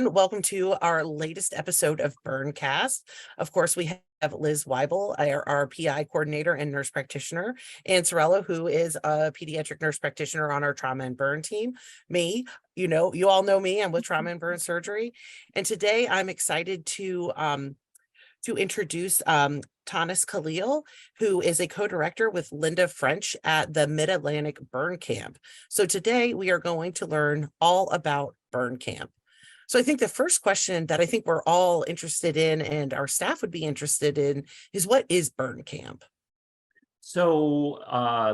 everyone. Welcome to our latest episode of BurnCast. Of course, we have Liz Weibel, our PI coordinator and nurse practitioner, and Sorella, who is a pediatric nurse practitioner on our trauma and burn team. Me, you all know me. I'm with trauma and burn surgery. And today I'm excited to introduce Tanis Khalil, who is a co-director with Linda French at the Mid-Atlantic Burn Camp. So today we are going to learn all about Burn Camp. So I think the first question that I think we're all interested in and our staff would be interested in is, what is Burn Camp? So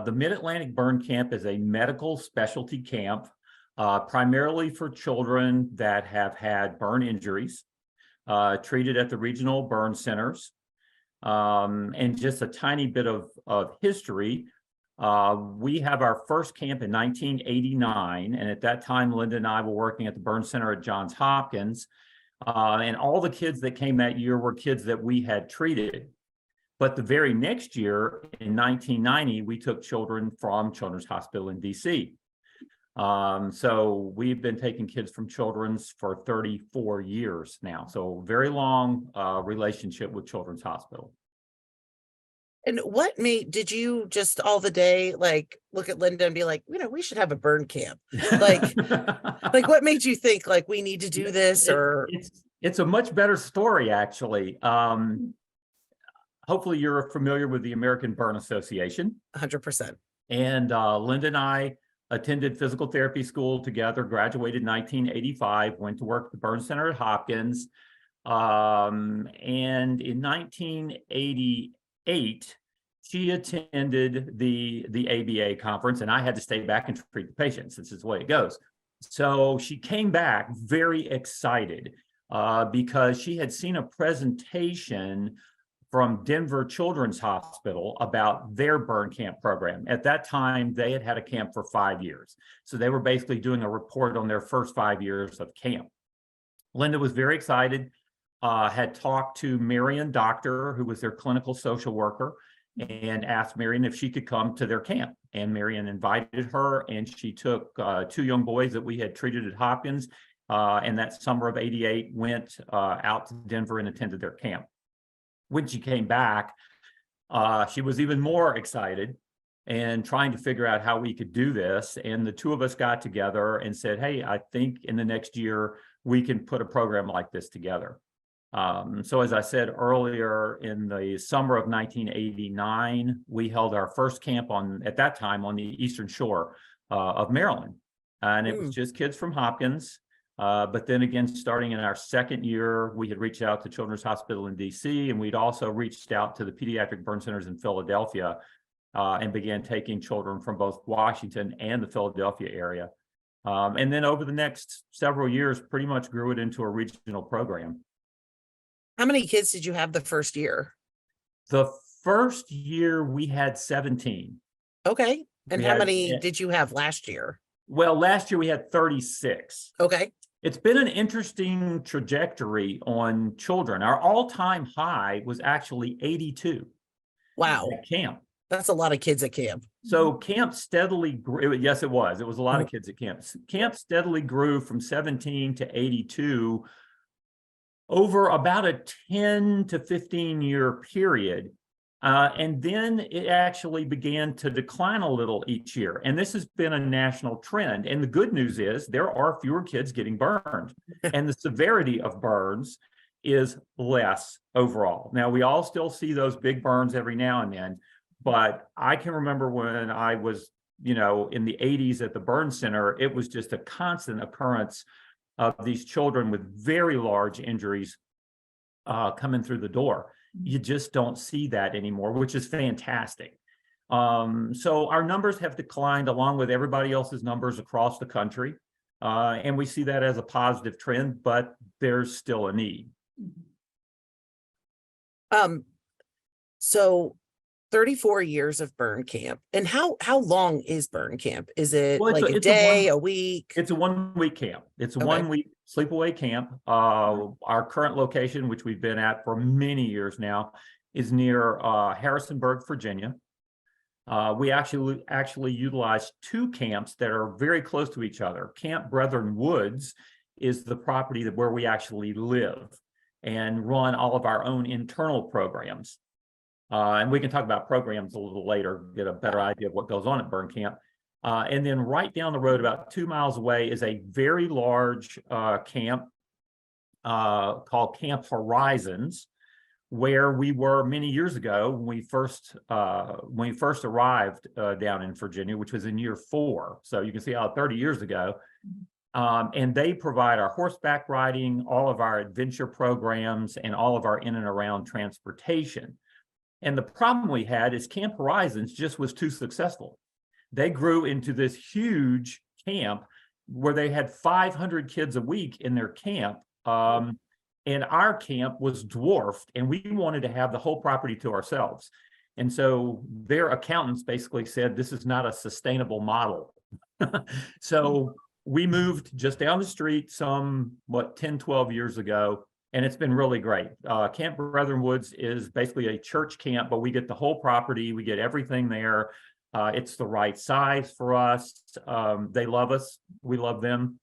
the Mid-Atlantic Burn Camp is a medical specialty camp, primarily for children that have had burn injuries, treated at the regional burn centers. And just a tiny bit of history. We have our first camp in 1989, and at that time, Linda and I were working at the burn center at Johns Hopkins, and all the kids that came that year were kids that we had treated. But the very next year, in 1990, we took children from Children's Hospital in DC. So we've been taking kids from Children's for 34 years now. So very long relationship with Children's Hospital. And did you just all the day look at Linda and be like, we should have a burn camp? Like what made you think we need to do this? It's a much better story, actually. Hopefully you're familiar with the American Burn Association. 100%. And Linda and I attended physical therapy school together, graduated in 1985, went to work at the burn center at Hopkins. And in 1988, she attended the ABA conference, and I had to stay back and treat the patients. This is the way it goes. So she came back very excited because she had seen a presentation from Denver Children's Hospital about their burn camp program. At that time, they had had a camp for 5 years. So they were basically doing a report on their first 5 years of camp. Linda was very excited, had talked to Marion Doctor, who was their clinical social worker, and asked Marion if she could come to their camp. And Marion invited her, and she took 2 young boys that we had treated at Hopkins, and that summer of '88 went out to Denver and attended their camp. When she came back, she was even more excited and trying to figure out how we could do this. And the two of us got together and said, hey, I think in the next year, we can put a program like this together. So as I said earlier, in the summer of 1989, we held our first camp at that time on the Eastern Shore of Maryland. And it was just kids from Hopkins. But then again, starting in our second year, we had reached out to Children's Hospital in DC, and we'd also reached out to the pediatric burn centers in Philadelphia and began taking children from both Washington and the Philadelphia area. And then over the next several years, pretty much grew it into a regional program. How many kids did you have the first year? The first year we had 17. Okay. And how many did you have last year? Well, last year we had 36. Okay. It's been an interesting trajectory on children. Our all-time high was actually 82. Wow. At camp. That's a lot of kids at camp. So camp steadily grew. Yes, it was. It was a lot of kids at camp. Camp steadily grew from 17 to 82 over about a 10 to 15 year period. And then it actually began to decline a little each year. And this has been a national trend. And the good news is there are fewer kids getting burned. And the severity of burns is less overall. Now, we all still see those big burns every now and then. But I can remember when I was, in the 80s at the burn center, it was just a constant occurrence of these children with very large injuries coming through the door. You just don't see that anymore, which is fantastic. So our numbers have declined along with everybody else's numbers across the country. And we see that as a positive trend, but there's still a need. So 34 years of burn camp. And how long is burn camp? Is it a day, a week? It's a 1 week camp. It's a 1 week sleepaway camp. Our current location, which we've been at for many years now, is near Harrisonburg, Virginia. We actually utilize 2 camps that are very close to each other. Camp Brethren Woods is the property where we actually live and run all of our own internal programs. And we can talk about programs a little later, get a better idea of what goes on at Burn Camp. And then right down the road, about 2 miles away, is a very large camp called Camp Horizons, where we were many years ago when we first arrived down in Virginia, which was in year 4. So you can see how 30 years ago. And they provide our horseback riding, all of our adventure programs, and all of our in and around transportation. And the problem we had is Camp Horizons just was too successful. They grew into this huge camp where they had 500 kids a week in their camp. And our camp was dwarfed, and we wanted to have the whole property to ourselves. And so their accountants basically said, this is not a sustainable model. So we moved just down the street 10, 12 years ago, and it's been really great. Camp Brethren Woods is basically a church camp, but we get the whole property. We get everything there. It's the right size for us. They love us. We love them.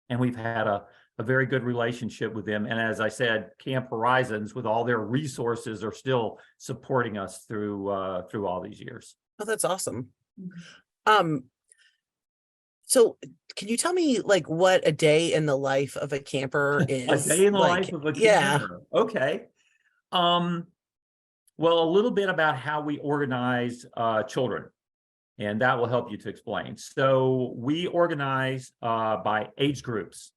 And we've had a very good relationship with them. And as I said, Camp Horizons, with all their resources, are still supporting us through all these years. Oh, that's awesome. So can you tell me like what a day in the life of a camper is? A day in the life of a camper. Okay. Well, a little bit about how we organize children, and that will help you to explain. So we organize by age groups.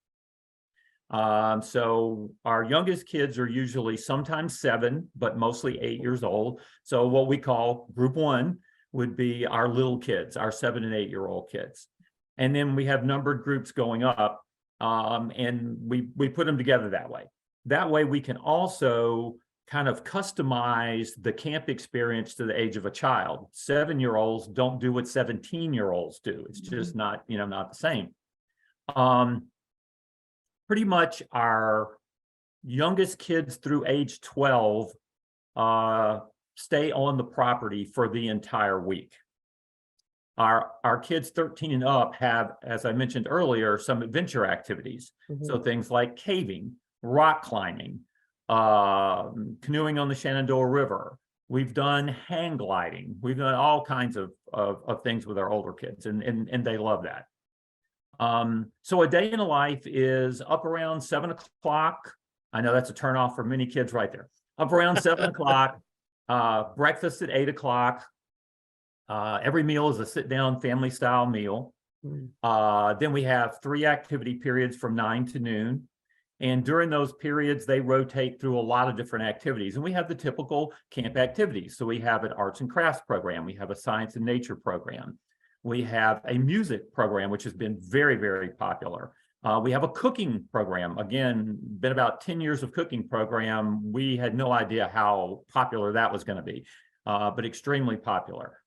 So our youngest kids are usually sometimes 7, but mostly 8 years old. So what we call group 1 would be our little kids, our 7 and 8 year old kids. And then we have numbered groups going up, and we put them together that way. That way we can also kind of customize the camp experience to the age of a child. 7-year-olds don't do what 17-year-olds do. It's just not, not the same. Pretty much our youngest kids through age 12 stay on the property for the entire week. Our kids 13 and up have, as I mentioned earlier, some adventure activities. So things like caving, rock climbing, canoeing on the Shenandoah River. We've done hang gliding. We've done all kinds of things with our older kids, and they love that. So a day in the life is up around 7 o'clock. I know that's a turnoff for many kids right there. Up around 7 o'clock, breakfast at 8 o'clock. Every meal is a sit-down family-style meal. Then we have 3 activity periods from 9 to noon. And during those periods, they rotate through a lot of different activities. And we have the typical camp activities. So we have an arts and crafts program. We have a science and nature program. We have a music program, which has been very, very popular. We have a cooking program. Again, been about 10 years of cooking program. We had no idea how popular that was going to be, but extremely popular.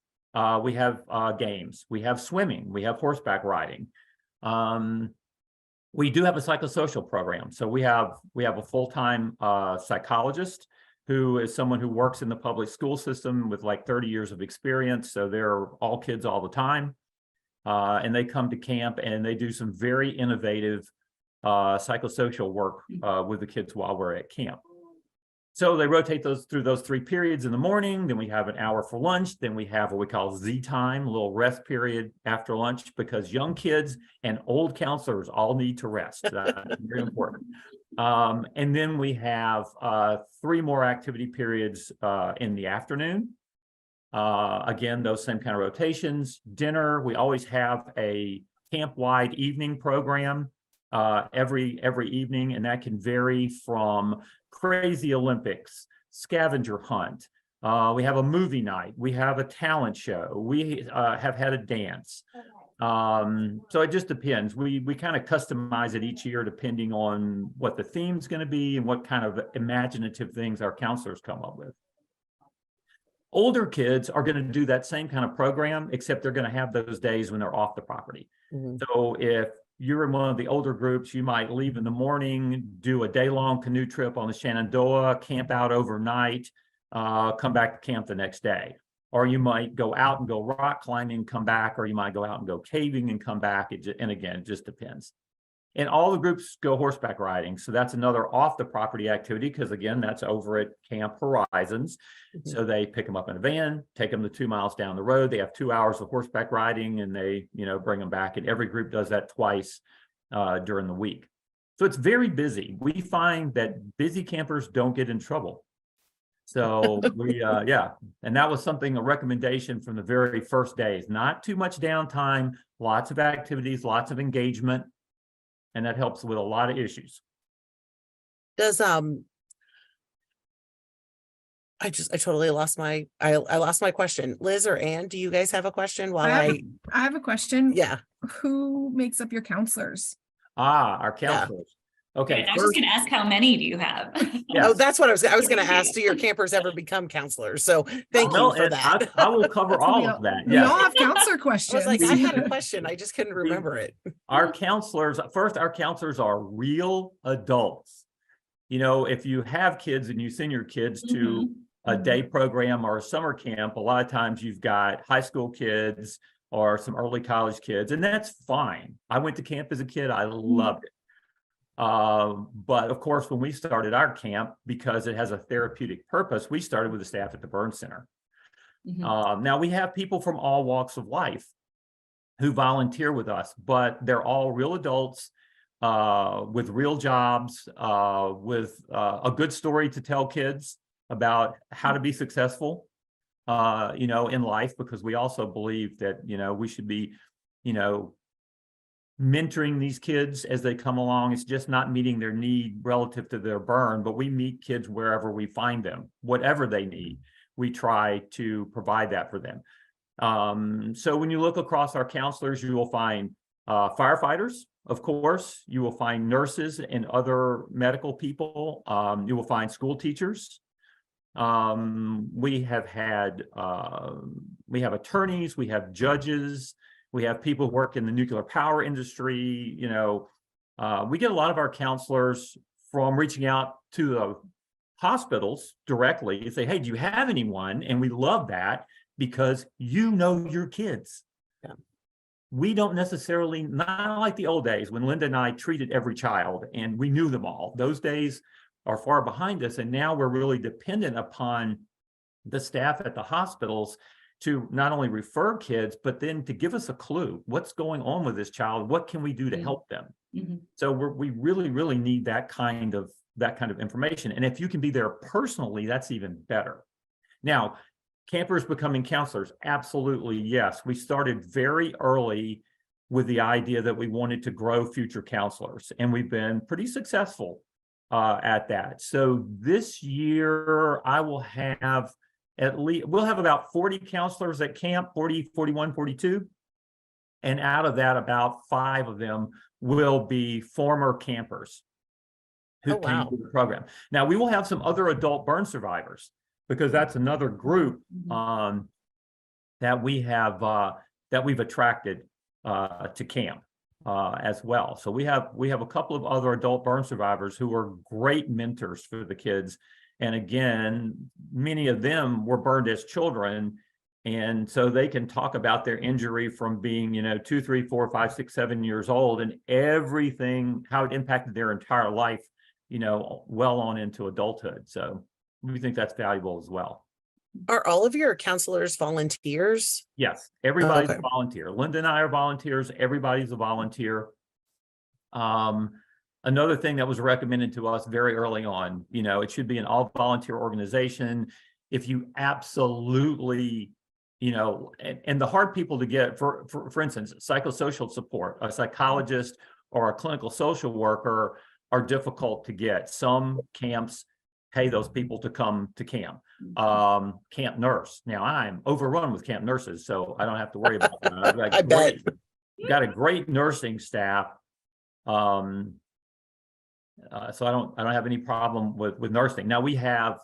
We have games. We have swimming. We have horseback riding. We do have a psychosocial program. So we have a full-time psychologist who is someone who works in the public school system with like 30 years of experience. So they're all kids all the time. And they come to camp and they do some very innovative psychosocial work with the kids while we're at camp. So they rotate through those 3 periods in the morning. Then we have an hour for lunch. Then we have what we call Z time, a little rest period after lunch, because young kids and old counselors all need to rest. That's very important. And then we have 3 more activity periods in the afternoon. Again, those same kind of rotations. Dinner, we always have a camp-wide evening program every evening, and that can vary from crazy Olympics, scavenger hunt. We have a movie night. We have a talent show. We have had a dance. So it just depends. We kind of customize it each year depending on what the theme's going to be and what kind of imaginative things our counselors come up with. Older kids are going to do that same kind of program, except they're going to have those days when they're off the property. So if you're in one of the older groups, you might leave in the morning, do a day-long canoe trip on the Shenandoah, camp out overnight, come back to camp the next day. Or you might go out and go rock climbing, come back, or you might go out and go caving and come back. And again, it just depends. And all the groups go horseback riding. So that's another off the property activity, because again, that's over at Camp Horizons. Mhm. So they pick them up in a van, take them the 2 miles down the road. They have 2 hours of horseback riding, and they, bring them back. And every group does that twice during the week. So it's very busy. We find that busy campers don't get in trouble. So yeah, and that was a recommendation from the very first days. Not too much downtime, lots of activities, lots of engagement. And that helps with a lot of issues. Does I totally lost I lost my question. Liz or Ann, do you guys have a question while I have a question. yeah. Who makes up your counselors? Our counselors. Okay. I was just gonna ask, how many do you have? Yes. Oh, that's what I was gonna ask. Do your campers ever become counselors? So thank you for that. I will cover all of that. We all have counselor I questions. was like, I had a question. I just couldn't remember it. Our counselors are real adults. If you have kids and you send your kids to a day program or a summer camp, a lot of times you've got high school kids or some early college kids, and that's fine. I went to camp as a kid. I loved it. But of course, when we started our camp, because it has a therapeutic purpose, we started with the staff at the Burn Center. Now we have people from all walks of life who volunteer with us, but they're all real adults with real jobs, with a good story to tell kids about how to be successful, in life, because we also believe that, we should be, mentoring these kids as they come along. It's just not meeting their need relative to their burn, but we meet kids wherever we find them, whatever they need. We try to provide that for them. So when you look across our counselors, you will find firefighters, of course. You will find nurses and other medical people. You will find school teachers. We have attorneys, we have judges, we have people who work in the nuclear power industry. We get a lot of our counselors from reaching out to the hospitals directly and say, hey, do you have anyone? And we love that, because your kids. Yeah. We don't necessarily, not like the old days when Linda and I treated every child and we knew them all. Those days are far behind us. And now we're really dependent upon the staff at the hospitals to not only refer kids, but then to give us a clue. What's going on with this child? What can we do to help them? So we really, really need that kind of information. And if you can be there personally, that's even better. Now, campers becoming counselors, absolutely, yes. We started very early with the idea that we wanted to grow future counselors, and we've been pretty successful at that. So this year, we'll have about 40 counselors at camp, 40, 41, 42. And out of that, about 5 of them will be former campers who came through the program. Now, we will have some other adult burn survivors, because that's another group that we have that we've attracted to camp as well. So we have a couple of other adult burn survivors who are great mentors for the kids. And again, many of them were burned as children, and so they can talk about their injury from being 2, 3, 4, 5, 6, 7 years old, and everything, how it impacted their entire life, well on into adulthood. So we think that's valuable as well. Are all of your counselors volunteers? Yes, everybody's okay. a volunteer. Linda and I are volunteers. Everybody's a volunteer. Another thing that was recommended to us very early on, it should be an all volunteer organization. If you absolutely, and the hard people to get, for instance, psychosocial support, a psychologist or a clinical social worker are difficult to get. Some camps pay those people to come to camp. Camp nurse. Now I'm overrun with camp nurses, so I don't have to worry about that. I bet. Got a great nursing staff. So I don't have any problem with nursing. Now we have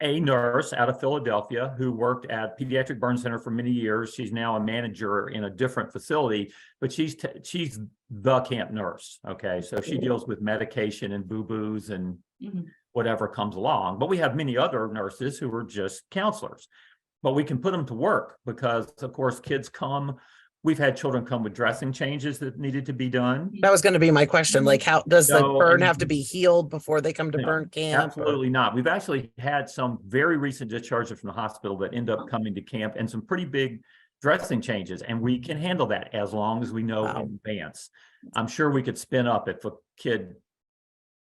a nurse out of Philadelphia who worked at Pediatric Burn Center for many years. She's now a manager in a different facility, but she's the camp nurse. Okay, so she deals with medication and boo-boos and whatever comes along. But we have many other nurses who are just counselors. But we can put them to work because, of course, kids come We've had children come with dressing changes that needed to be done. That was going to be my question. Like, how does the No, burn and- have to be healed before they come to No, burn camp? or- Absolutely not. We've actually had some very recent discharges from the hospital that end up coming to camp and some pretty big dressing changes, and we can handle that as long as we know Wow. in advance. I'm sure we could spin up if a kid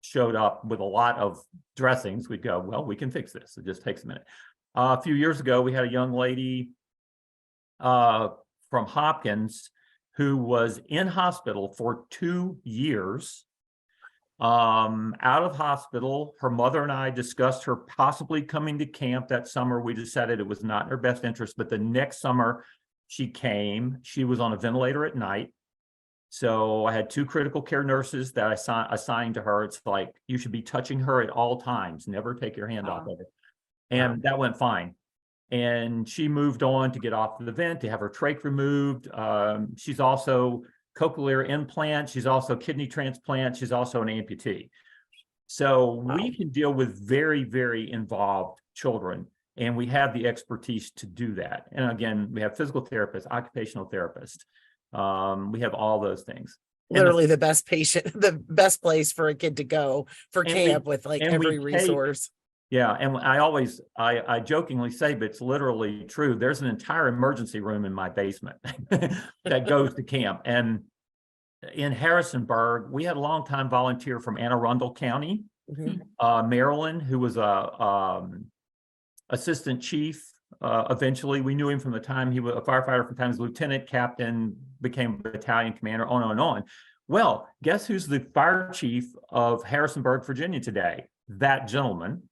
showed up with a lot of dressings. We'd go, well, we can fix this. It just takes a minute. A few years ago, we had a young lady from Hopkins who was in hospital for 2 years. Out of hospital, her mother and I discussed her possibly coming to camp that summer. We decided it was not in her best interest, but the next summer she came. She was on a ventilator at night. So I had 2 critical care nurses that I assigned to her. It's like, you should be touching her at all times. Never take your hand off of it. And that went fine. And she moved on to get off the vent, to have her trach removed. She's also cochlear implant. She's also kidney transplant. She's also an amputee. So we can deal with very, very involved children, and we have the expertise to do that. And again, we have physical therapists, occupational therapists. We have all those things. And Literally the best patient, the best place for a kid to go for And camp with like and we every take- resource. Yeah, and I jokingly say, but it's literally true. There's an entire emergency room in my basement that goes to camp. And in Harrisonburg, we had a longtime volunteer from Anne Arundel County, Mhm. Maryland, who was a assistant chief. Eventually, we knew him from the time he was a firefighter, from the time he was lieutenant, captain, became battalion commander, on and on. Well, guess who's the fire chief of Harrisonburg, Virginia today? That gentleman.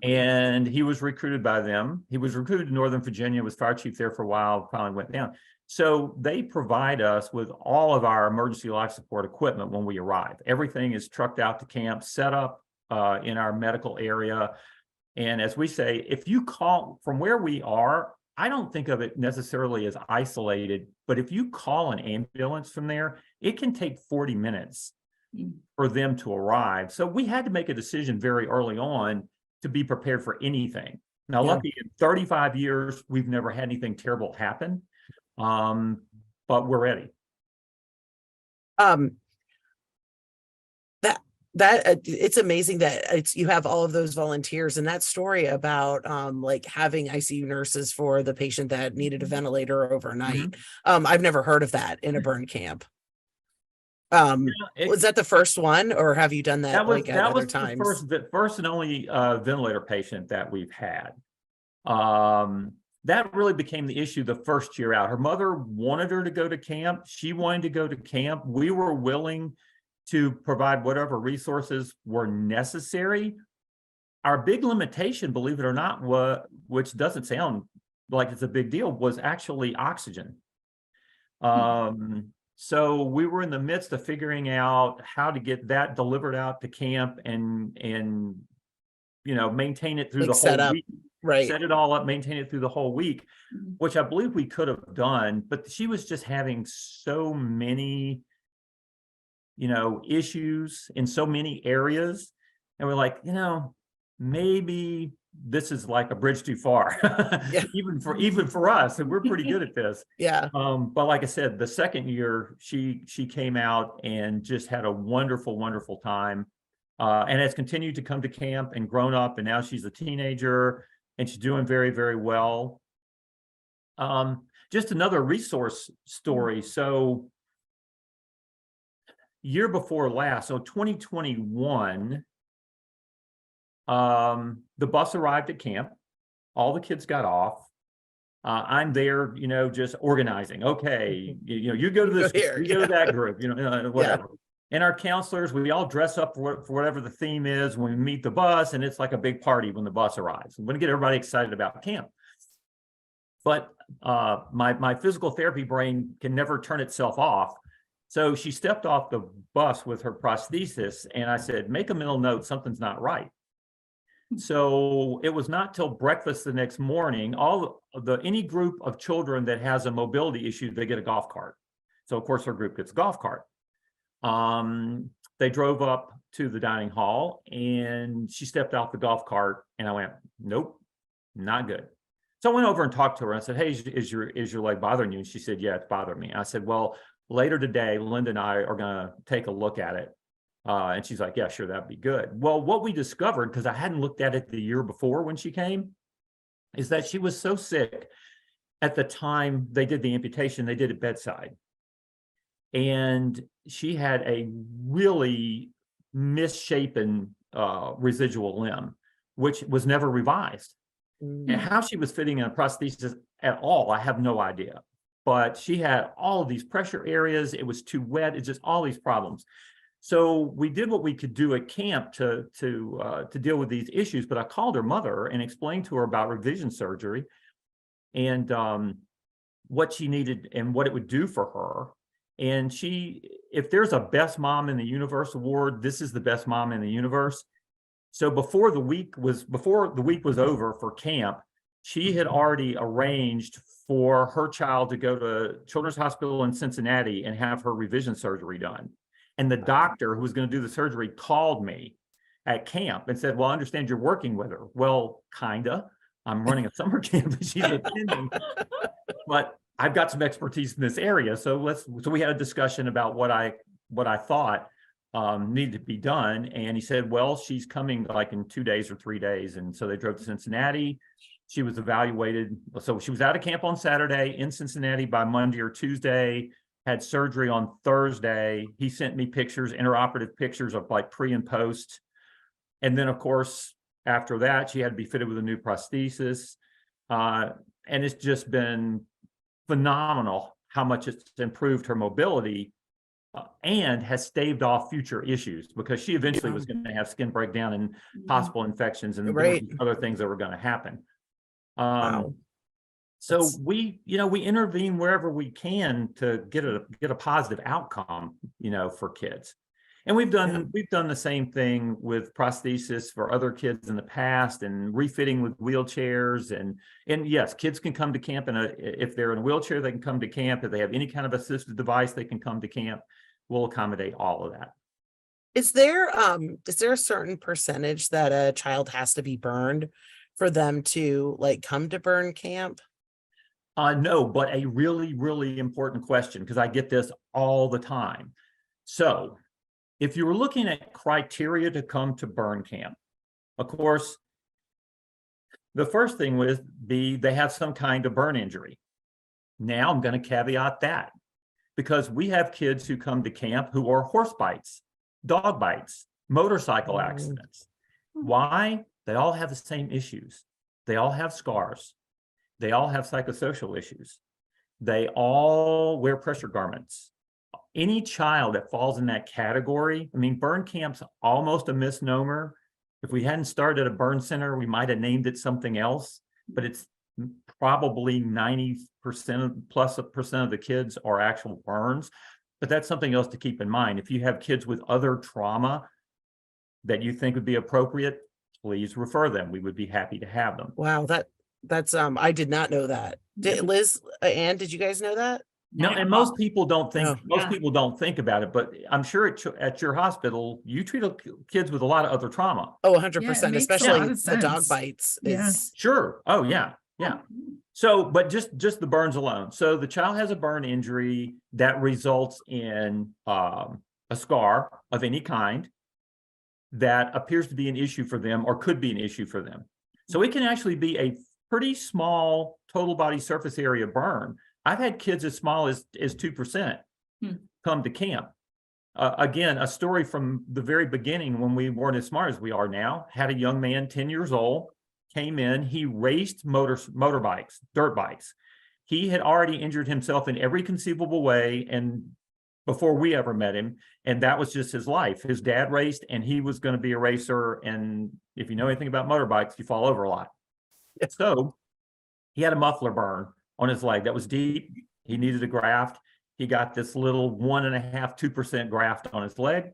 And he was recruited by them. He was recruited to Northern Virginia, was fire chief there for a while, finally went down. So they provide us with all of our emergency life support equipment when we arrive. Everything is trucked out to camp, set up in our medical area. And as we say, if you call from where we are, I don't think of it necessarily as isolated, but if you call an ambulance from there, it can take 40 minutes for them to arrive. So we had to make a decision very early on to be prepared for anything. Now, Yeah. lucky in 35 years, we've never had anything terrible happen, but we're ready. That it's amazing that you have all of those volunteers, and that story about like having ICU nurses for the patient that needed a ventilator overnight. I've never heard of that in a burn camp. Was that the first one, or have you done that like at other times? The first and only ventilator patient that we've had. That really became the issue the first year out. Her mother wanted her to go to camp. She wanted to go to camp. We were willing to provide whatever resources were necessary. Our big limitation, believe it or not, which doesn't sound like it's a big deal, was actually oxygen. So we were in the midst of figuring out how to get that delivered out to camp and maintain it through Like the set whole up, week. right? Set it all up, maintain it through the whole week, which I believe we could have done, but she was just having so many issues in so many areas. And we're like, maybe this is like a bridge too far, Yeah. even for us. And we're pretty good at this. Yeah. But like I said, the second year she came out and just had a wonderful, wonderful time. And has continued to come to camp and grown up. And now she's a teenager and she's doing very, very well. Just another resource story. So year before last, so 2021, the bus arrived at camp. All the kids got off. I'm there, just organizing. Okay, you go to this, Here, you go to yeah. that group, whatever. And our counselors, we all dress up for whatever the theme is when we meet the bus, and it's like a big party when the bus arrives. We're going to get everybody excited about camp. But my physical therapy brain can never turn itself off. So she stepped off the bus with her prosthesis, and I said, make a mental note, something's not right. So it was not till breakfast the next morning, any group of children that has a mobility issue, they get a golf cart. So of course her group gets a golf cart. They drove up to the dining hall and she stepped off the golf cart and I went, nope, not good. So I went over and talked to her. I said, hey, is your leg bothering you? And she said, yeah, it's bothering me. I said, well, later today, Linda and I are going to take a look at it. And she's like, yeah, sure, that'd be good. Well, what we discovered, because I hadn't looked at it the year before when she came, is that she was so sick at the time they did the amputation, they did it bedside. And she had a really misshapen residual limb, which was never revised. And how she was fitting in a prosthesis at all, I have no idea. But she had all of these pressure areas. It was too wet. It's just all these problems. So we did what we could do at camp to deal with these issues. But I called her mother and explained to her about revision surgery and what she needed and what it would do for her. And if there's a best mom in the universe award, this is the best mom in the universe. So before the week was over for camp, she had already arranged for her child to go to Children's Hospital in Cincinnati and have her revision surgery done. And the doctor who was going to do the surgery called me at camp and said, well, I understand you're working with her. Well, kinda. I'm running a summer camp and she's attending, but I've got some expertise in this area. So we had a discussion about what I thought needed to be done. And he said, well, she's coming like in 2 days or 3 days. And so they drove to Cincinnati. She was evaluated. So she was out of camp on Saturday, in Cincinnati by Monday or Tuesday, had surgery on Thursday. He sent me pictures, intraoperative pictures of like pre and post. And then of course, after that, she had to be fitted with a new prosthesis. And it's just been phenomenal how much it's improved her mobility and has staved off future issues, because she eventually was going to have skin breakdown and possible infections and other things that were going to happen. Wow. So we intervene wherever we can to get a positive outcome, for kids. And we've done the same thing with prosthesis for other kids in the past, and refitting with wheelchairs. And yes, kids can come to camp, and if they're in a wheelchair, they can come to camp. If they have any kind of assistive device, they can come to camp. We'll accommodate all of that. Is there a certain percentage that a child has to be burned for them to come to burn camp? No, but a really, really important question, because I get this all the time. So if you were looking at criteria to come to burn camp, of course, the first thing would be they have some kind of burn injury. Now I'm going to caveat that, because we have kids who come to camp who are horse bites, dog bites, motorcycle accidents. Why? They all have the same issues. They all have scars. They all have psychosocial issues. They all wear pressure garments. Any child that falls in that category, burn camp's almost a misnomer. If we hadn't started a burn center, we might have named it something else, but it's probably 90% plus of the kids are actual burns. But that's something else to keep in mind. If you have kids with other trauma that you think would be appropriate, please refer them. We would be happy to have them. Wow, that's I did not know that. Liz, Ann, did you guys know that? No, and most people don't think. No. Most people don't think about it, but I'm sure at your hospital you treat kids with a lot of other trauma. Oh, Yeah, it 100%, makes a especially lot of the dog sense. bites. Yeah. Is Sure. Oh yeah, yeah. So, but just the burns alone. So the child has a burn injury that results in a scar of any kind that appears to be an issue for them or could be an issue for them. So it can actually be a pretty small total body surface area burn. I've had kids as small as 2% come to camp. Again, a story from the very beginning when we weren't as smart as we are now. Had a young man, 10 years old, came in. He raced motorbikes, dirt bikes. He had already injured himself in every conceivable way, and before we ever met him, and that was just his life. His dad raced, and he was going to be a racer. And if you know anything about motorbikes, you fall over a lot. So he had a muffler burn on his leg that was deep. He needed a graft. He got this little 1.5%, 2% graft on his leg.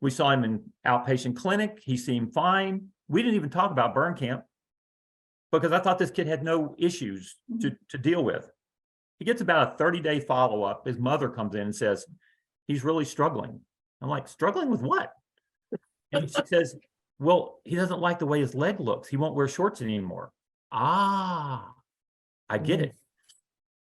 We saw him in outpatient clinic. He seemed fine. We didn't even talk about burn camp because I thought this kid had no issues to deal with. He gets about a 30-day follow-up. His mother comes in and says, he's really struggling. I'm like, struggling with what? And she says, well, he doesn't like the way his leg looks. He won't wear shorts anymore. Ah, I get it.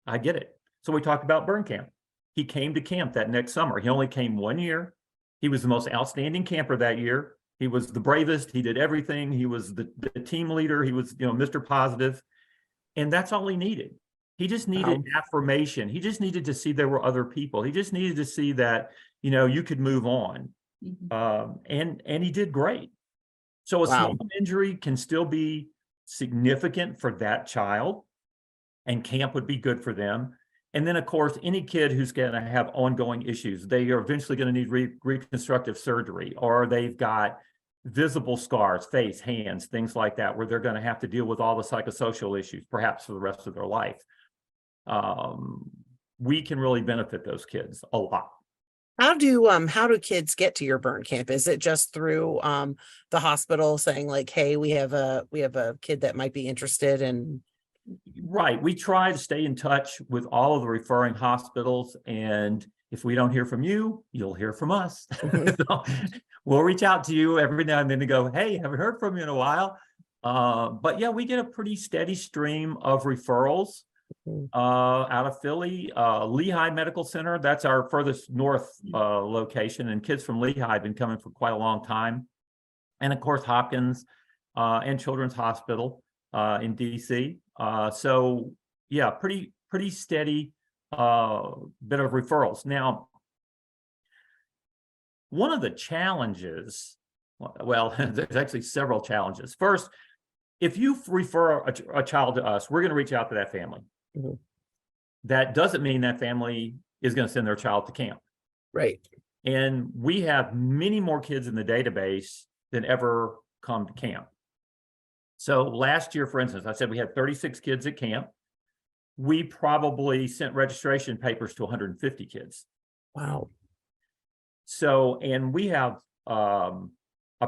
I get it. So we talked about burn camp. He came to camp that next summer. He only came 1 year. He was the most outstanding camper that year. He was the bravest. He did everything. He was the team leader. He was, Mr. Positive. And that's all he needed. He just needed affirmation. He just needed to see there were other people. He just needed to see that, you could move on. And he did great. So a small injury can still be significant for that child, and camp would be good for them. And then, of course, any kid who's going to have ongoing issues, they are eventually going to need reconstructive surgery, or they've got visible scars, face, hands, things like that, where they're going to have to deal with all the psychosocial issues, perhaps for the rest of their life. We can really benefit those kids a lot. How do kids get to your burn camp? Is it just through the hospital saying like, hey, we have a kid that might be interested in? Right. We try to stay in touch with all of the referring hospitals, and if we don't hear from you, you'll hear from us. So we'll reach out to you every now and then to go, hey, haven't heard from you in a while. But yeah, we get a pretty steady stream of referrals out of Philly. Lehigh Medical Center, that's our furthest north location, and kids from Lehigh have been coming for quite a long time. And of course, Hopkins and Children's Hospital in DC. So yeah, pretty steady bit of referrals. Now, one of the challenges, well, there's actually several challenges. First, if you refer a child to us, we're going to reach out to that family. That doesn't mean that family is going to send their child to camp. Right. And we have many more kids in the database than ever come to camp. So last year, for instance, I said we had 36 kids at camp. We probably sent registration papers to 150 kids. Wow. So, and we have a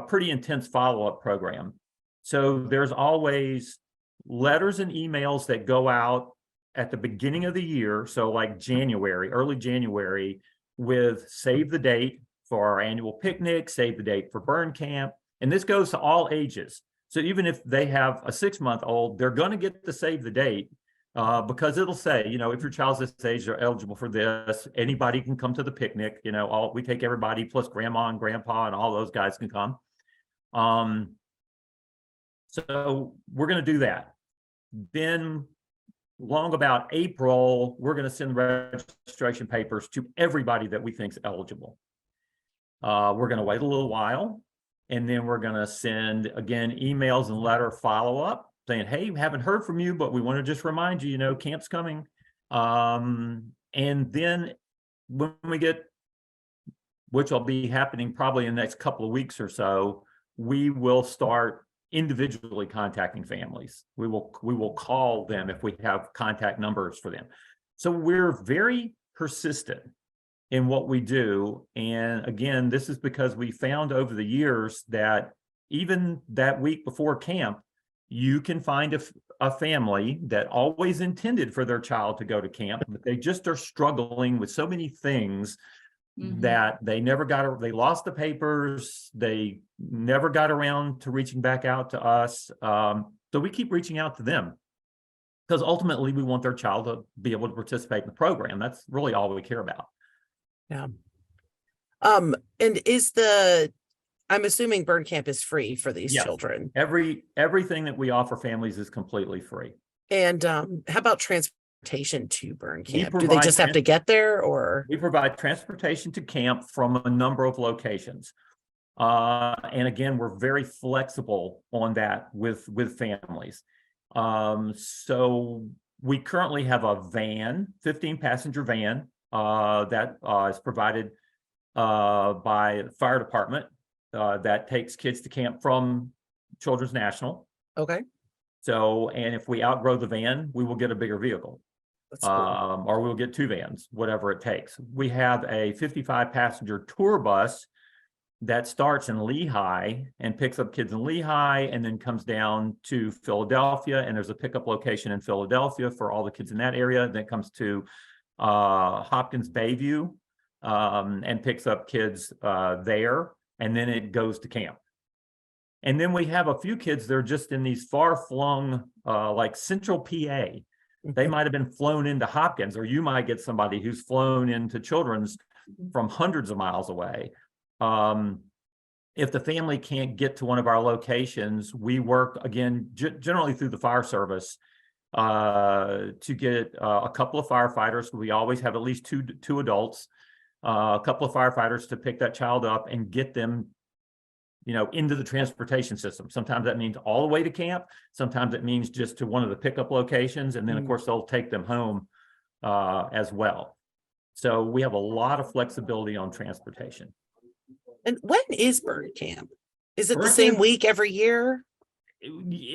pretty intense follow-up program. So there's always letters and emails that go out at the beginning of the year. So like January, early January, with save the date for our annual picnic, save the date for burn camp. And this goes to all ages. So even if they have a 6-month-old, they're going to get to save the date because it'll say, if your child's this age, they're eligible for this. Anybody can come to the picnic. We take everybody plus grandma and grandpa and all those guys can come. So we're going to do that. Then long about April, we're going to send registration papers to everybody that we think is eligible. We're going to wait a little while. And then we're going to send, again, emails and letter follow-up saying, hey, we haven't heard from you, but we want to just remind you, camp's coming. And then when we get, which will be happening probably in the next couple of weeks or so, we will start individually contacting families. We will call them if we have contact numbers for them. So we're very persistent in what we do. And again, this is because we found over the years that even that week before camp, you can find a family that always intended for their child to go to camp, but they just are struggling with so many things that they lost the papers, they never got around to reaching back out to us. So we keep reaching out to them because ultimately we want their child to be able to participate in the program. That's really all we care about. Yeah. And I'm assuming burn camp is free for these children. Everything that we offer families is completely free. And how about transportation to burn camp? Do they just have to get there, or? We provide transportation to camp from a number of locations. And again, we're very flexible on that with families. So we currently have a van, 15-passenger van, that is provided by the fire department that takes kids to camp from Children's National. Okay. So, and if we outgrow the van, we will get a bigger vehicle. That's cool. Or we'll get 2 vans, whatever it takes. We have a 55-passenger tour bus that starts in Lehigh and picks up kids in Lehigh and then comes down to Philadelphia. And there's a pickup location in Philadelphia for all the kids in that area. Then comes to Hopkins Bayview and picks up kids there. And then it goes to camp. And then we have a few kids that are just in these far-flung, like Central PA, They might have been flown into Hopkins, or you might get somebody who's flown into Children's from hundreds of miles away. If the family can't get to one of our locations, we work again, generally through the fire service, to get a couple of firefighters. We always have at least two adults, a couple of firefighters to pick that child up and get them, into the transportation system. Sometimes that means all the way to camp. Sometimes it means just to one of the pickup locations. And then, of course, they'll take them home as well. So we have a lot of flexibility on transportation. And when is Burn Camp? Is it the Burn same Camp- week every year?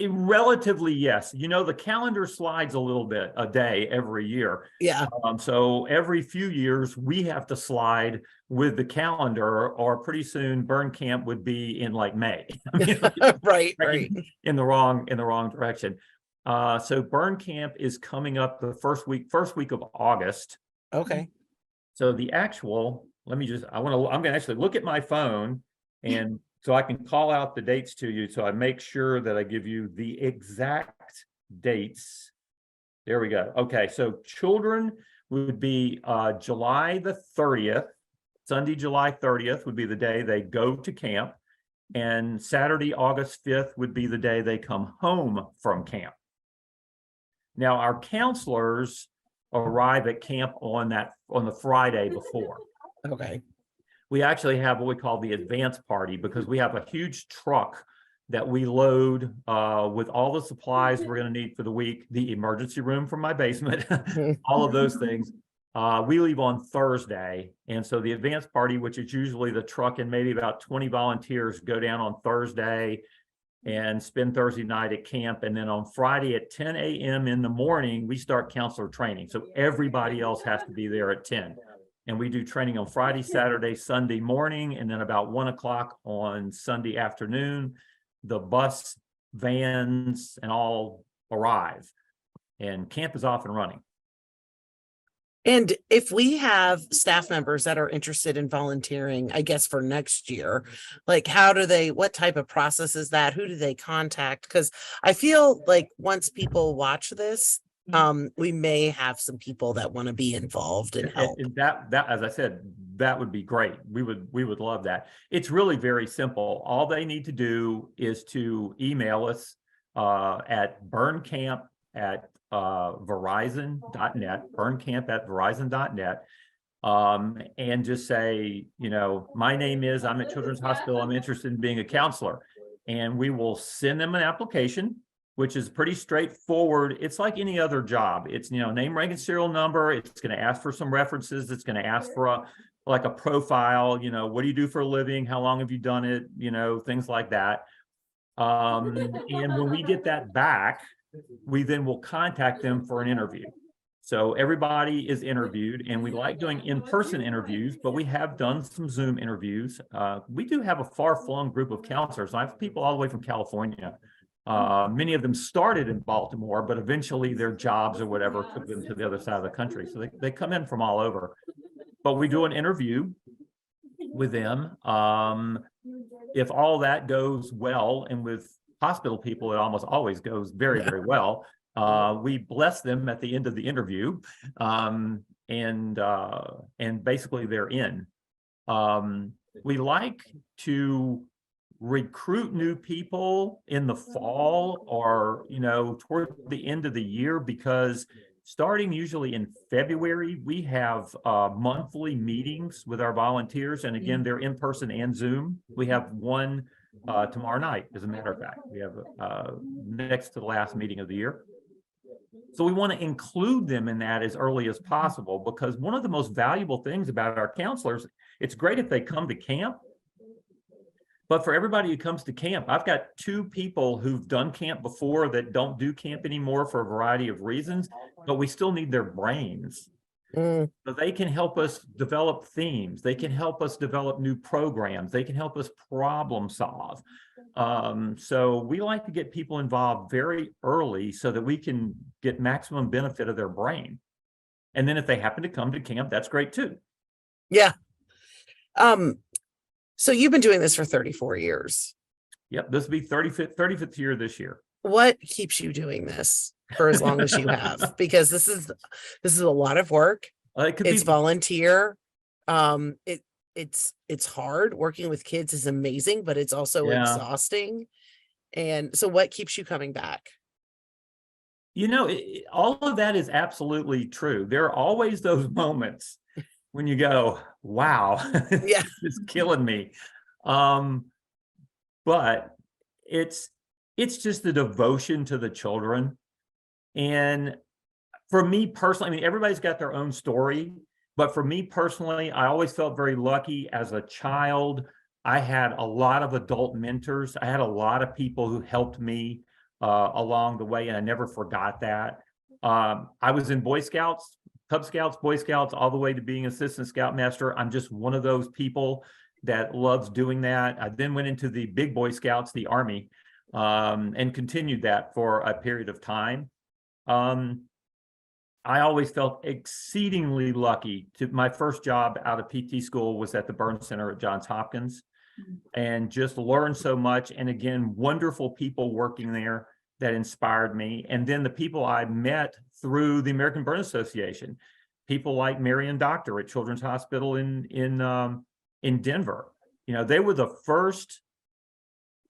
Relatively, yes. The calendar slides a little bit a day every year. Yeah. So every few years we have to slide with the calendar, or pretty soon Burn Camp would be in like May. Right. In the wrong direction. So Burn Camp is coming up the first week of August. Okay. So the actual, I'm gonna actually look at my phone, and so I can call out the dates to you. So I make sure that I give you the exact dates. There we go. Okay, so children would be July the 30th. Sunday, July 30th would be the day they go to camp. And Saturday, August 5th would be the day they come home from camp. Now, our counselors arrive at camp on the Friday before. Okay. We actually have what we call the advance party, because we have a huge truck that we load with all the supplies we're going to need for the week, the emergency room from my basement, all of those things. We leave on Thursday. And so the advance party, which is usually the truck and maybe about 20 volunteers, go down on Thursday and spend Thursday night at camp. And then on Friday at 10 a.m. in the morning, we start counselor training. So everybody else has to be there at 10. And we do training on Friday, Saturday, Sunday morning, and then about 1 o'clock on Sunday afternoon. The bus, vans, and all arrive, and camp is off and running. And if we have staff members that are interested in volunteering, I guess for next year, like what type of process is that? Who do they contact? Because I feel like once people watch this, we may have some people that want to be involved and help. And that, as I said, that would be great. We would love that. It's really very simple. All they need to do is to email us at burncamp@verizon.net, burncamp@verizon.net, and just say, my name is, I'm at Children's Hospital, I'm interested in being a counselor. And we will send them an application, which is pretty straightforward. It's like any other job. It's, name, rank, and serial number. It's going to ask for some references. It's going to ask for a profile, what do you do for a living? How long have you done it? Things like that. And when we get that back, we then will contact them for an interview. So everybody is interviewed, and we like doing in-person interviews, but we have done some Zoom interviews. We do have a far-flung group of counselors. I have people all the way from California. Many of them started in Baltimore, but eventually their jobs or whatever took them to the other side of the country. So they come in from all over. But we do an interview with them. If all that goes well, and with hospital people, it almost always goes very, very well. We bless them at the end of the interview, and basically they're in. We like to recruit new people in the fall, or toward the end of the year, because starting usually in February, we have monthly meetings with our volunteers, and again, they're in person and Zoom. We have one tomorrow night, as a matter of fact. We have next to the last meeting of the year. So we want to include them in that as early as possible, because one of the most valuable things about our counselors, it's great if they come to camp, but for everybody who comes to camp, I've got 2 people who've done camp before that don't do camp anymore for a variety of reasons, but we still need their brains. So they can help us develop themes. They can help us develop new programs. They can help us problem solve. So we like to get people involved very early so that we can get maximum benefit of their brain. And then if they happen to come to camp, that's great too. Yeah. So you've been doing this for 34 years. Yep, this will be 35th year this year. What keeps you doing this? for as long as you have, because this is a lot of work. It could It's be, volunteer. It's hard. Working with kids is amazing, but it's also Yeah. exhausting. And so what keeps you coming back? all of that is absolutely true. There are always those moments when you go, wow, Yeah. it's killing me. But it's just the devotion to the children. And for me personally, I mean, everybody's got their own story, but for me personally, I always felt very lucky as a child. I had a lot of adult mentors. I had a lot of people who helped me along the way, and I never forgot that. I was in Boy Scouts, Cub Scouts, Boy Scouts, all the way to being assistant scoutmaster. I'm just one of those people that loves doing that. I then went into the big Boy Scouts, the Army, and continued that for a period of time. I always felt exceedingly lucky to my first job out of PT school was at the Burn Center at Johns Hopkins, and just learned so much. And again, wonderful people working there that inspired me. And then the people I met through the American Burn Association, people like Marion Doctor at Children's Hospital in Denver. They were the first.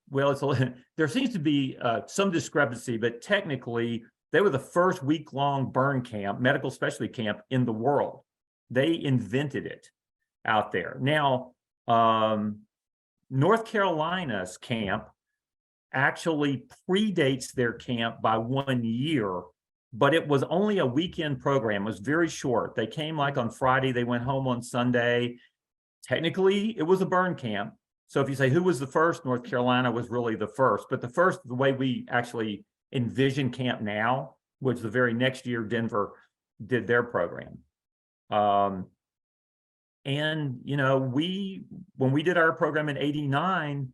Well, there seems to be some discrepancy, but technically, they were the first week-long burn camp, medical specialty camp in the world. They invented it out there. Now, North Carolina's camp actually predates their camp by 1 year, but it was only a weekend program. It was very short. They came like on Friday, they went home on Sunday. Technically, it was a burn camp. So if you say who was the first, North Carolina was really the first. But the way we actually envision camp now, which the very next year Denver did their program. And when we did our program in '89,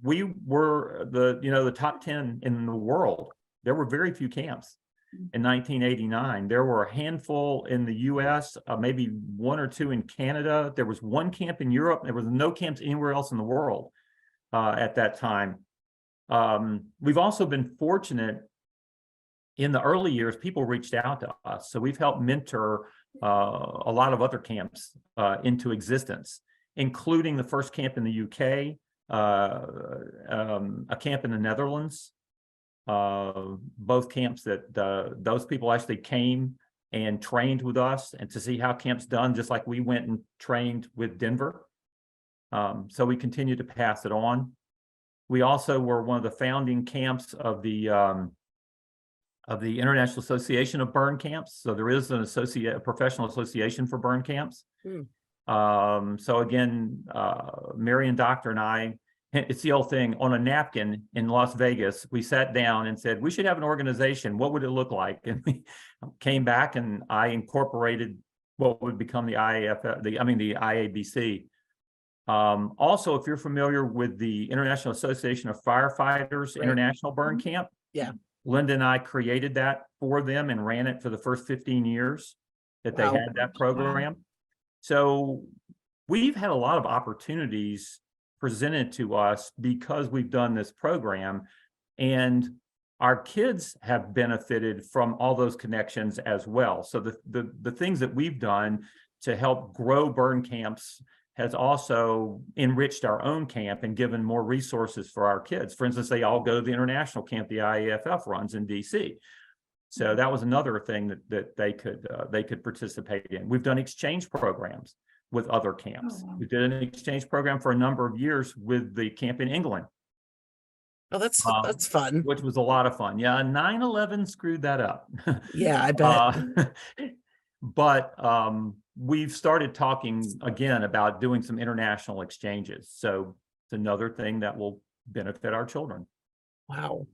we were the top 10 in the world. There were very few camps in 1989. There were a handful in the US, maybe one or two in Canada. There was one camp in Europe. There was no camps anywhere else in the world at that time. We've also been fortunate in the early years, people reached out to us. So we've helped mentor a lot of other camps into existence, including the first camp in the UK, a camp in the Netherlands, both camps that those people actually came and trained with us and to see how camp's done, just like we went and trained with Denver. So we continue to pass it on. We also were one of the founding camps of the International Association of Burn Camps. So there is a professional association for burn camps. So again, Marion Doctor and I, it's the old thing, on a napkin in Las Vegas, we sat down and said, we should have an organization. What would it look like? And we came back and I incorporated what would become the IABC. Also, if you're familiar with the International Association of Firefighters, right. International Burn Camp. Yeah. Linda and I created that for them and ran it for the first 15 years that they had that program. So we've had a lot of opportunities presented to us because we've done this program, and our kids have benefited from all those connections as well. So the things that we've done to help grow burn camps has also enriched our own camp and given more resources for our kids. For instance, they all go to the international camp the IAFF runs in DC. So that was another thing that they could participate in. We've done exchange programs with other camps. We did an exchange program for a number of years with the camp in England. Oh, that's fun. Which was a lot of fun. Yeah, 9/11 screwed that up. Yeah, I bet. But we've started talking again about doing some international exchanges. So it's another thing that will benefit our children. Wow.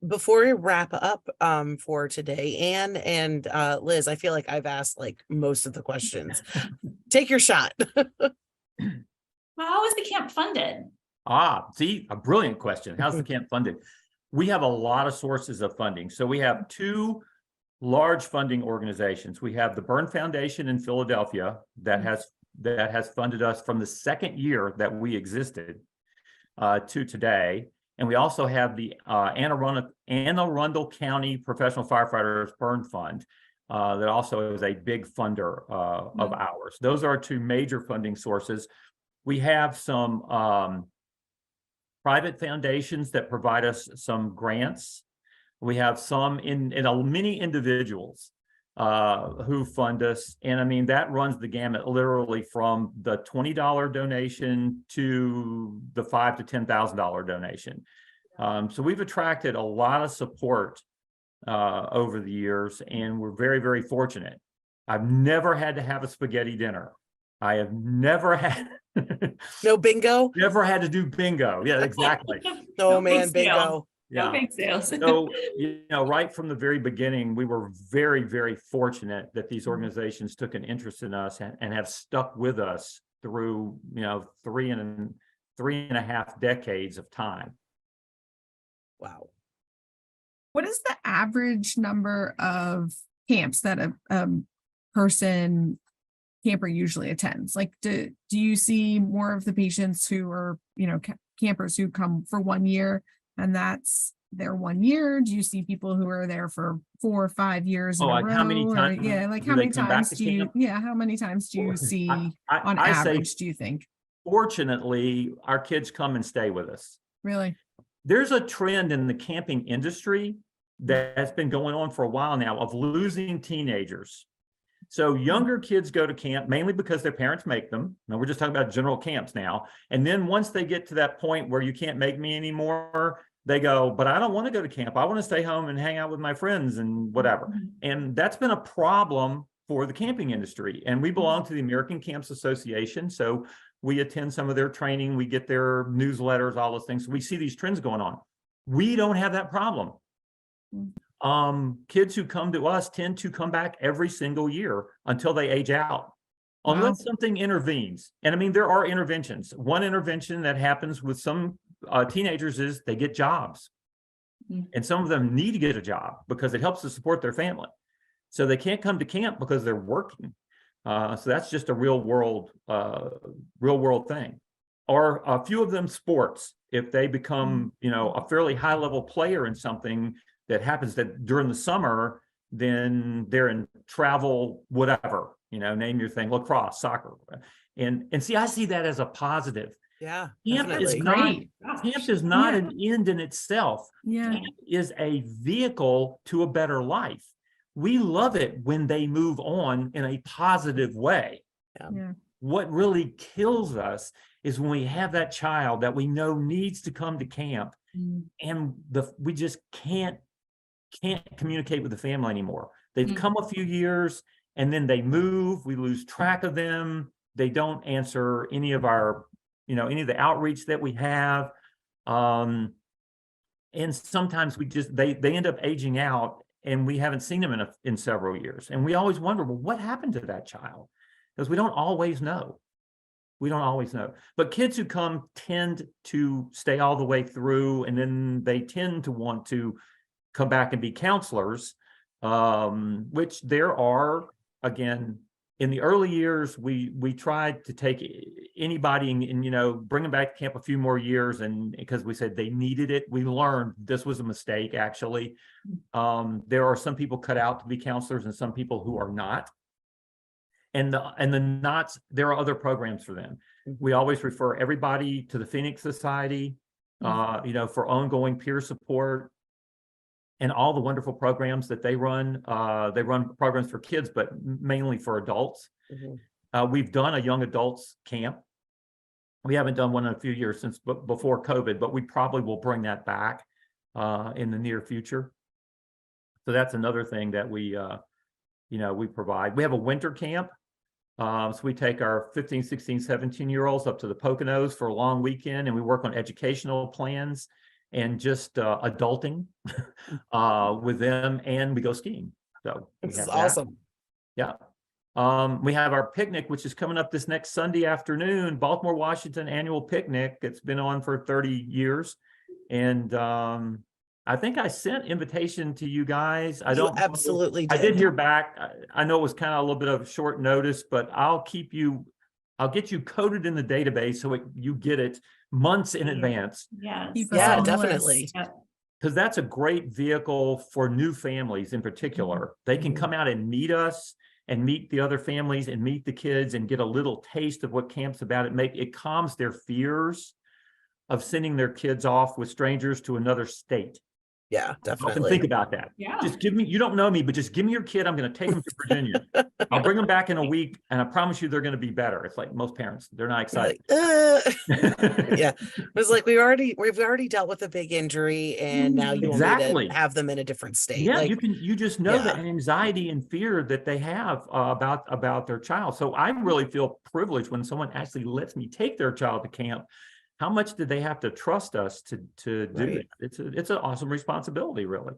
Before we wrap up for today, Anne and Liz, I feel like I've asked like most of the questions. Take your shot. How is the camp funded? See, a brilliant question. How's the camp funded? We have a lot of sources of funding. So we have two large funding organizations. We have the Burn Foundation in Philadelphia that has funded us from the second year that we existed to today. And we also have the Anne Arundel County Professional Firefighters Burn Fund that also is a big funder of ours. Those are our two major funding sources. We have some private foundations that provide us some grants. We have some many individuals who fund us. And I mean, that runs the gamut literally from the $20 donation to the $5,000 to $10,000 donation. So we've attracted a lot of support over the years, and we're very, very fortunate. I've never had to have a spaghetti dinner. I have never had No bingo? never had to do bingo. Yeah, exactly. Oh, big man, deal. bingo. No Yeah. big sales. So, right from the very beginning, we were very, very fortunate that these organizations took an interest in us and have stuck with us through, 3.5 decades of time. Wow. What is the average number of camps that a camper usually attends? Like, do you see more of the patients who are, campers who come for 1 year and that's their 1 year? Do you see people who are there for 4 or 5 years in a Like row? how many Or, times? how many times to camp? how many times do you see on I say, average, do you think? fortunately, our kids come and stay with us. Really? There's a trend in the camping industry that's been going on for a while now of losing teenagers. So younger kids go to camp mainly because their parents make them. Now we're just talking about general camps now. And then once they get to that point where you can't make me anymore, they go, but I don't want to go to camp. I want to stay home and hang out with my friends and whatever. And that's been a problem for the camping industry. And we belong to the American Camps Association. So we attend some of their training. We get their newsletters, all those things. So we see these trends going on. We don't have that problem. Kids who come to us tend to come back every single year until they age out, unless something intervenes. And I mean, there are interventions. One intervention that happens with some teenagers is they get jobs. And some of them need to get a job because it helps to support their family. So they can't come to camp because they're working. So that's just a real world thing. Or a few of them sports. If they become, a fairly high level player in something that happens that during the summer, then they're in travel, whatever, name your thing, lacrosse, soccer. And see, I see that as a positive. Yeah. Camp is Definitely. camp is not an end in itself. Yeah. Camp is a vehicle to a better life. We love it when they move on in a positive way. Yeah. What really kills us is when we have that child that we know needs to come to camp and we just can't communicate with the family anymore. They've come a few years and then they move, we lose track of them. They don't answer any of our, any of the outreach that we have. And sometimes they end up aging out and we haven't seen them in several years. And we always wonder, well, what happened to that child? Because we don't always know. But kids who come tend to stay all the way through, and then they tend to want to come back and be counselors, which there are. Again, in the early years, we tried to take anybody and bring them back to camp a few more years, and because we said they needed it. We learned this was a mistake. Actually, there are some people cut out to be counselors and some people who are not. And the knots, there are other programs for them. We always refer everybody to the Phoenix Society, for ongoing peer support and all the wonderful programs that they run. They run programs for kids, but mainly for adults. We've done a young adults camp. We haven't done one in a few years since before COVID, but we probably will bring that back in the near future. So that's another thing that we provide. We have a winter camp. So we take our 15, 16, 17-year-olds up to the Poconos for a long weekend, and we work on educational plans and just adulting with them, and we go skiing. So This is awesome. Yeah. We have our picnic, which is coming up this next Sunday afternoon, Baltimore, Washington annual picnic. It's been on for 30 years. And I think I sent invitation to you guys. You absolutely did. I did hear back. I know it was kind of a little bit of short notice, but I'll keep you I'll get you coded in the database so you get it months in advance. Yes. Keep us Yeah, on the definitely. list. Yep. Because that's a great vehicle for new families in particular. They can come out and meet us and meet the other families and meet the kids and get a little taste of what camp's about. It calms their fears of sending their kids off with strangers to another state. Yeah, Often definitely. think about that. Yeah. Just give me, you don't know me, but just give me your kid. I'm going to take them to Virginia. I'll bring them back in a week, and I promise you they're going to be better. It's like most parents, they're not You're excited. like, yeah. It was like we've already dealt with a big injury, and now you want me Exactly. to have them in a different state. Yeah, Like, you just know the yeah. anxiety and fear that they have about their child. So I really feel privileged when someone actually lets me take their child to camp. How much do they have to trust us to do Right. it? It's an awesome responsibility, really.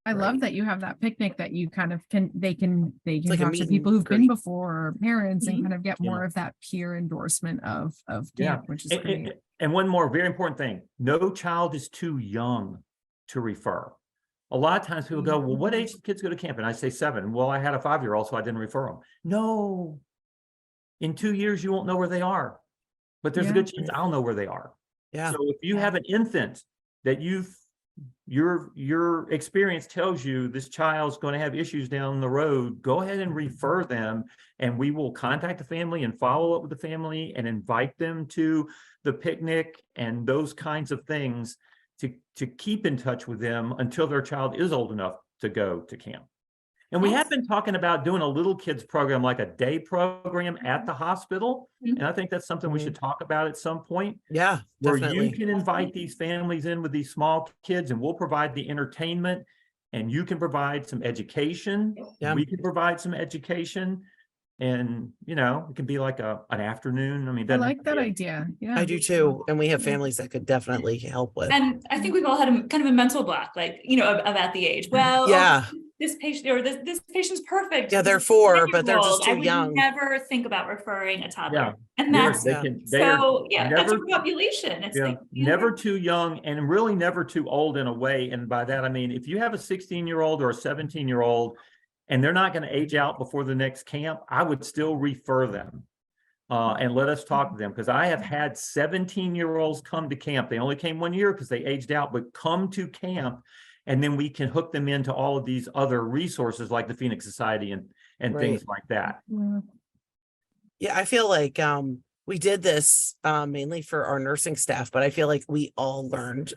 I love Right. that you have that picnic that you kind of they can like a talk to meet people and who've been greet. before, or parents, and Mhm. kind of get Yeah. more of that peer endorsement of Yeah. camp, which is great. And one more very important thing: no child is too young to refer. A lot of times people go, "Well, what age do kids go to camp?" And I say 7. Well, I had a 5-year-old, so I didn't refer them. No, in 2 years you won't know where they are, but there's a Yeah. good chance I'll know where they are. Yeah. So if you Yeah. have an infant that your experience tells you this child's going to have issues down the road, go ahead and refer them, and we will contact the family and follow up with the family and invite them to the picnic and those kinds of things to keep in touch with them until their child is old enough to go to camp. And we have been talking about doing a little kids program, like a day program at the hospital. Mhm. And I think that's something we should talk about at some point, Yeah, where definitely. you can invite these families in with these small kids, and we'll provide the entertainment, and you can provide some education. Yeah. We can provide some education, and it can be like an afternoon. I mean, it I doesn't like have to that be a- idea. Yeah. I do too. And we have families that could definitely help with. And I think we've all had a kind of a mental block, like, about the age. Well, Yeah. this patient or this patient's perfect. Yeah, they're This 4, but they're just 10-year-old, too I would young. never think about referring a toddler. Yeah, And they're- that's they Yeah. can. They are so, yeah, that's never. our population. It's Yeah, like, never too young, and really never too old in a way. And by that, I mean, if you have a 16-year-old or a 17-year-old and they're not going to age out before the next camp, I would still refer them and let us talk to them. Because I have had 17-year-olds come to camp. They only came 1 year because they aged out, but come to camp. And then we can hook them into all of these other resources like the Phoenix Society and Right. things like that. Yeah. Yeah, I feel like we did this mainly for our nursing staff, but I feel like we all learned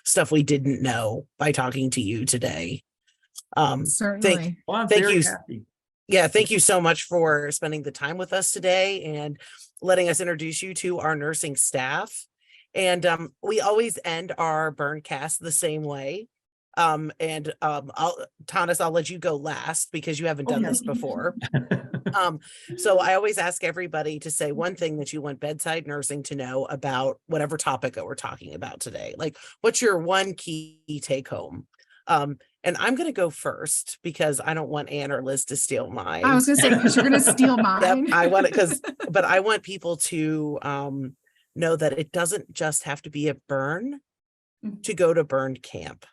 stuff we didn't know by talking to you today. Certainly. Well, I'm Thank very you. happy. Yeah, thank you so much for spending the time with us today and letting us introduce you to our nursing staff. And we always end our BurnCast the same way. Thomas, I'll let you go last because you haven't done yeah. this before. So I always ask everybody to say one thing that you want bedside nursing to know about whatever topic that we're talking about today. Like, what's your one key take home? And I'm going to go first because I don't want Ann or Liz to steal mine. I was gonna say, because you're gonna steal mine. Yep, I want it but I want people to know that it doesn't just have to be a burn to go to burn camp.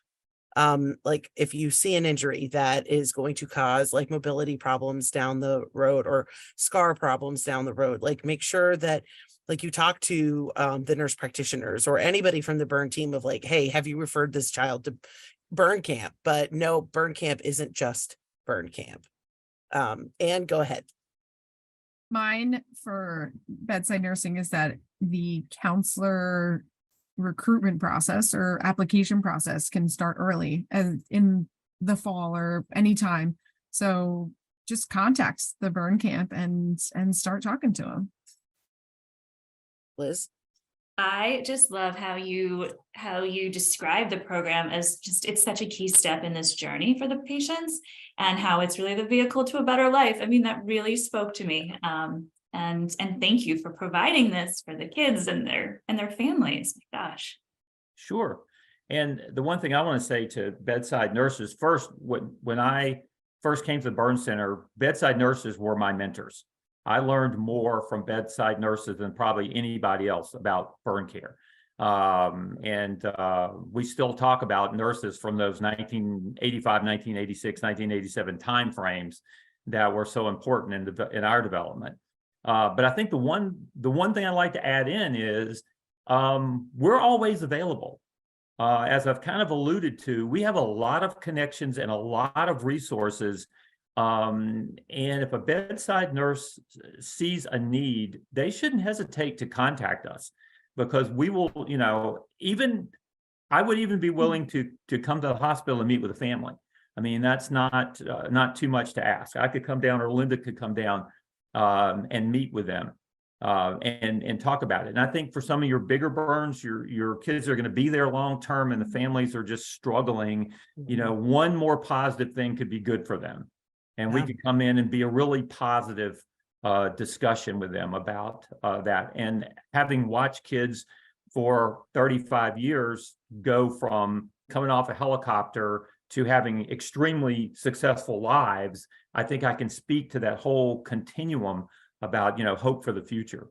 Like if you see an injury that is going to cause like mobility problems down the road or scar problems down the road, like make sure that like you talk to the nurse practitioners or anybody from the burn team of like, hey, have you referred this child to burn camp? But no, burn camp isn't just burn camp. And go ahead. Mine for bedside nursing is that the counselor recruitment process or application process can start early and in the fall or anytime. So just contact the burn camp and start talking to them. Liz? I just love how you describe the program as it's such a key step in this journey for the patients and how it's really the vehicle to a better life. I mean, that really spoke to me. And thank you for providing this for the kids and their families. Gosh. Sure. And the one thing I want to say to bedside nurses first, when I first came to the burn center, bedside nurses were my mentors. I learned more from bedside nurses than probably anybody else about burn care. We still talk about nurses from those 1985, 1986, 1987 timeframes that were so important in our development. But I think the one thing I'd like to add in is we're always available. As I've kind of alluded to, we have a lot of connections and a lot of resources. And if a bedside nurse sees a need, they shouldn't hesitate to contact us, because we will, I would even be willing to come to the hospital and meet with a family. I mean, that's not too much to ask. I could come down, or Linda could come down and meet with them and talk about it. And I think for some of your bigger burns, your kids are going to be there long term, and the families are just struggling. One more positive thing could be good for them, and we could come in and be a really positive discussion with them about that. And having watched kids for 35 years go from coming off a helicopter to having extremely successful lives, I think I can speak to that whole continuum about, hope for the future.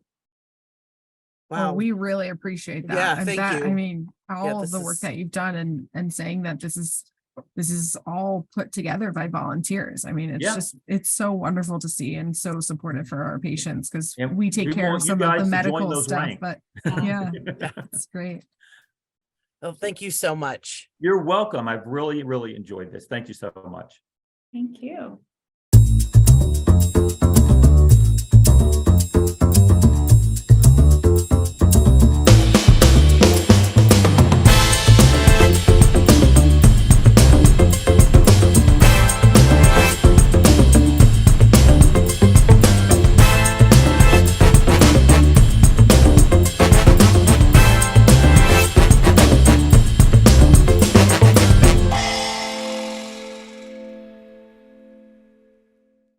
Well, Wow. we really appreciate that. Yeah, And thank that, you. I mean, all of this the work is- that you've done and saying that this is all put together by volunteers. I mean, it's Yeah. just, it's so wonderful to see, and so supportive for our patients, because And we take we care of want you some of guys the to join medical those stuff, ranks. but yeah, it's great. Well, thank you so much. You're welcome. I've really, really enjoyed this. Thank you so much. Thank you.